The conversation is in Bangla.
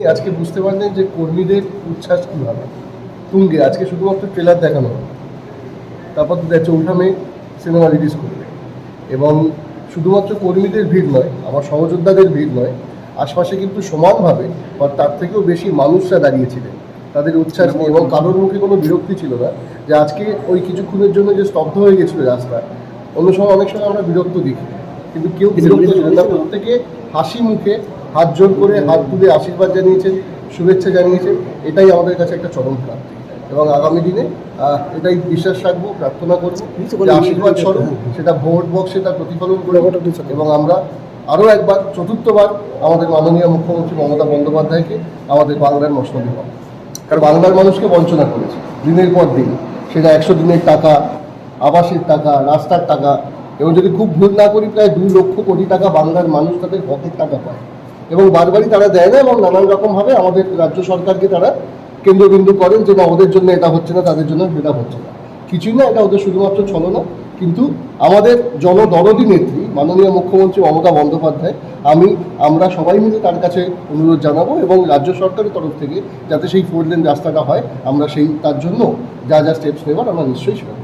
আজকে বুঝতে পারলেন যে কর্মীদের উচ্ছ্বাস কীভাবে তুঙ্গে। আজকে শুধুমাত্র ট্রেলার দেখানো হবে, তারপর তো 4 মে সিনেমা রিলিজ করবে। এবং শুধুমাত্র কর্মীদের ভিড় নয়, আমার সহযোদ্ধাদের ভিড় নয়, আশপাশে কিন্তু সমানভাবে বা তার থেকেও বেশি মানুষরা দাঁড়িয়েছিলেন তাদের উচ্ছ্বাস নিয়ে, এবং কারোর মুখে কোনো বিরক্তি ছিল না যে আজকে ওই কিছুক্ষণের জন্য যে স্তব্ধ হয়ে গেছিলো রাস্তা। অন্য সময় অনেক সময় আমরা বিরক্ত দেখি, কিন্তু কেউ বিরক্ত ছিল না। প্রত্যেকে হাসি মুখে হাত জোর করে হাত তুলে আশীর্বাদ জানিয়েছেন, শুভেচ্ছা জানিয়েছেন। এটাই আমাদের কাছে একটা চরম প্রাপ্তি, এবং আগামী দিনে এটাই বিশ্বাস রাখবো, প্রার্থনা করবো যে আশীর্বাদ স্বরূপ সেটা ভোট বক্সে তার প্রতিফলন করে, এবং আমরা আরও একবার চতুর্থবার আমাদের মাননীয় মুখ্যমন্ত্রী মমতা বন্দ্যোপাধ্যায়কে আমাদের বাংলার মসনদে পাবো। কারণ বাংলার মানুষকে বঞ্চনা করেছে দিনের পর দিন, সেটা 100 দিনের টাকা, আবাসের টাকা, রাস্তার টাকা, এবং যদি খুব ভুল না করি প্রায় 2 লক্ষ কোটি টাকা বাংলার মানুষ তাদের হকের টাকা পায়, এবং বারবারই তারা দেয় না, এবং নানান রকমভাবে আমাদের রাজ্য সরকারকে তারা কেন্দ্রবিন্দু করেন যে না ওদের জন্য এটা হচ্ছে না, তাদের জন্য এটা হচ্ছে না। কিছুই না, এটা ওদের শুধুমাত্র ছলনা। কিন্তু আমাদের জনদরদী নেত্রী মাননীয় মুখ্যমন্ত্রী মমতা বন্দ্যোপাধ্যায়, আমরা সবাই মিলে তার কাছে অনুরোধ জানাবো, এবং রাজ্য সরকারের তরফ থেকে যাতে সেই 4 লেন রাস্তাটা হয়, আমরা তার জন্য যা যা স্টেপস নেবার আমরা নিশ্চয়ই সেটা